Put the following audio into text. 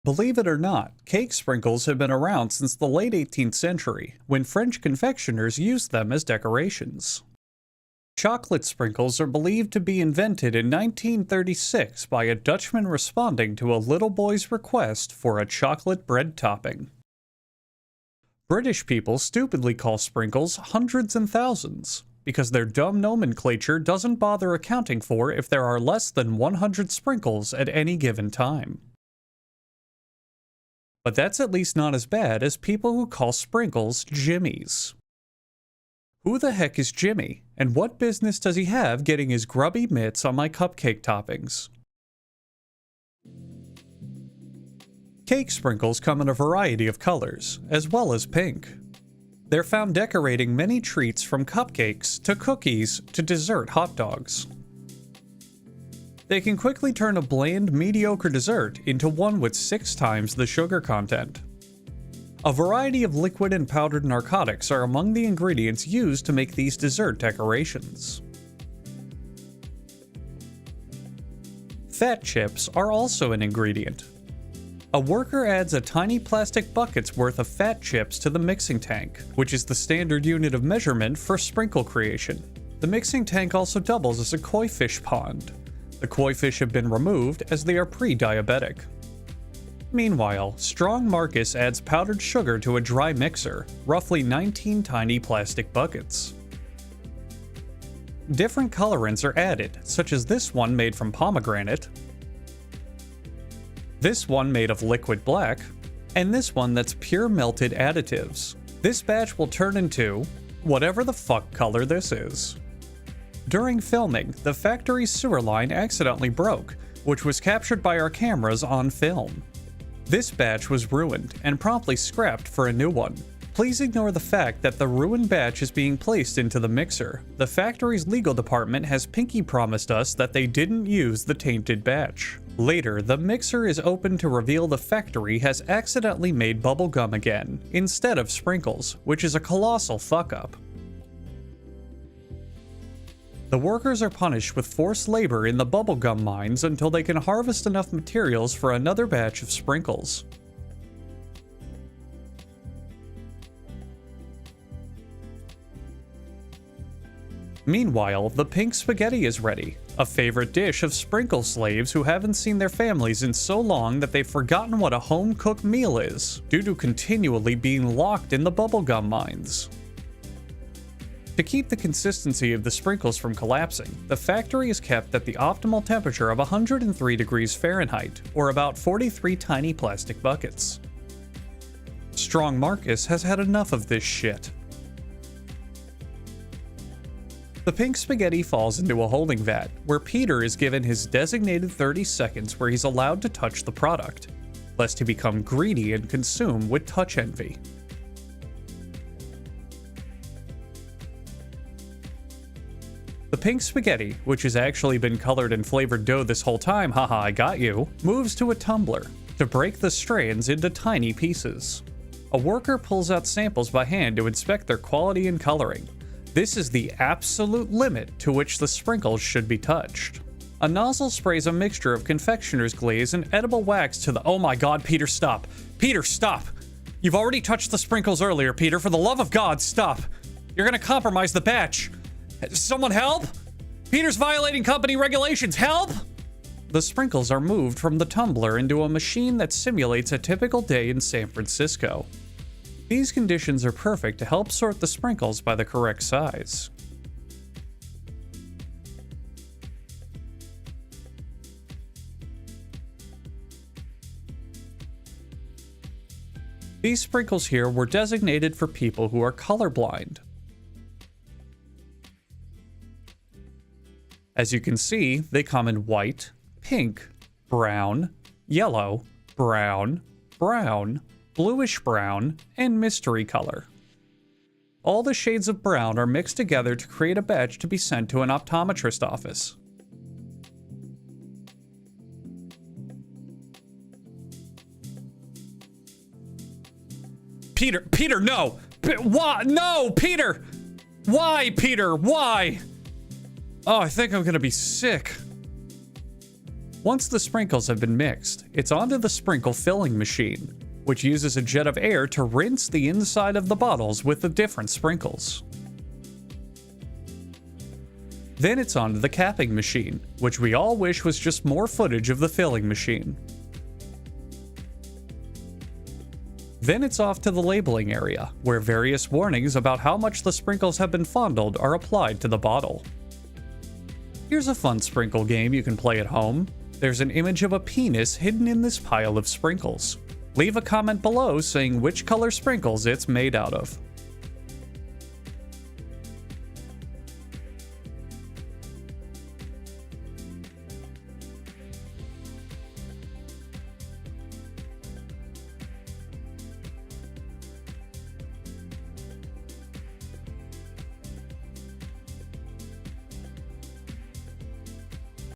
Believe it or not, cake sprinkles have been around since the late 18th century, when French confectioners used them as decorations. Chocolate sprinkles are believed to be invented in 1936 by a Dutchman responding to a little boy's request for a chocolate bread topping. British people stupidly call sprinkles hundreds and thousands, because their dumb nomenclature doesn't bother accounting for if there are less than 100 sprinkles at any given time. But that's at least not as bad as people who call sprinkles jimmies. Who the heck is Jimmy, and what business does he have getting his grubby mitts on my cupcake toppings? Cake sprinkles come in a variety of colors, as well as pink. They're found decorating many treats from cupcakes to cookies to dessert hot dogs. They can quickly turn a bland, mediocre dessert into one with 6 times the sugar content. A variety of liquid and powdered narcotics are among the ingredients used to make these dessert decorations. Fat chips are also an ingredient. A worker adds a tiny plastic bucket's worth of fat chips to the mixing tank, which is the standard unit of measurement for sprinkle creation. The mixing tank also doubles as a koi fish pond. The koi fish have been removed as they are pre-diabetic. Meanwhile, Strong Marcus adds powdered sugar to a dry mixer, roughly 19 tiny plastic buckets. Different colorants are added, such as this one made from pomegranate, this one made of liquid black, and this one that's pure melted additives. This batch will turn into whatever the fuck color this is. During filming, the factory's sewer line accidentally broke, which was captured by our cameras on film. This batch was ruined and promptly scrapped for a new one. Please ignore the fact that the ruined batch is being placed into the mixer. The factory's legal department has pinky promised us that they didn't use the tainted batch. Later, the mixer is opened to reveal the factory has accidentally made bubblegum again, instead of sprinkles, which is a colossal fuck-up. The workers are punished with forced labor in the bubblegum mines until they can harvest enough materials for another batch of sprinkles. Meanwhile, the pink spaghetti is ready, a favorite dish of sprinkle slaves who haven't seen their families in so long that they've forgotten what a home-cooked meal is, due to continually being locked in the bubblegum mines. To keep the consistency of the sprinkles from collapsing, the factory is kept at the optimal temperature of 103 degrees Fahrenheit, or about 43 tiny plastic buckets. Strong Marcus has had enough of this shit. The pink spaghetti falls into a holding vat, where Peter is given his designated 30 seconds where he's allowed to touch the product, lest he become greedy and consume with touch envy. The pink spaghetti, which has actually been colored and flavored dough this whole time, haha I got you, moves to a tumbler to break the strands into tiny pieces. A worker pulls out samples by hand to inspect their quality and coloring. This is the absolute limit to which the sprinkles should be touched. A nozzle sprays a mixture of confectioner's glaze and edible wax to the— oh my god, Peter, stop! Peter, stop! You've already touched the sprinkles earlier, Peter. For the love of God, stop! You're gonna compromise the batch! Someone help! Peter's violating company regulations! Help! The sprinkles are moved from the tumbler into a machine that simulates a typical day in San Francisco. These conditions are perfect to help sort the sprinkles by the correct size. These sprinkles here were designated for people who are colorblind. As you can see, they come in white, pink, brown, yellow, brown, brown, bluish brown, and mystery color. All the shades of brown are mixed together to create a batch to be sent to an optometrist office. Peter, no! Why? No, Peter! Why, Peter? Why? Oh, I think I'm gonna be sick. Once the sprinkles have been mixed, it's onto the sprinkle filling machine, which uses a jet of air to rinse the inside of the bottles with the different sprinkles. Then it's onto the capping machine, which we all wish was just more footage of the filling machine. Then it's off to the labeling area, where various warnings about how much the sprinkles have been fondled are applied to the bottle. Here's a fun sprinkle game you can play at home. There's an image of a penis hidden in this pile of sprinkles. Leave a comment below saying which color sprinkles it's made out of.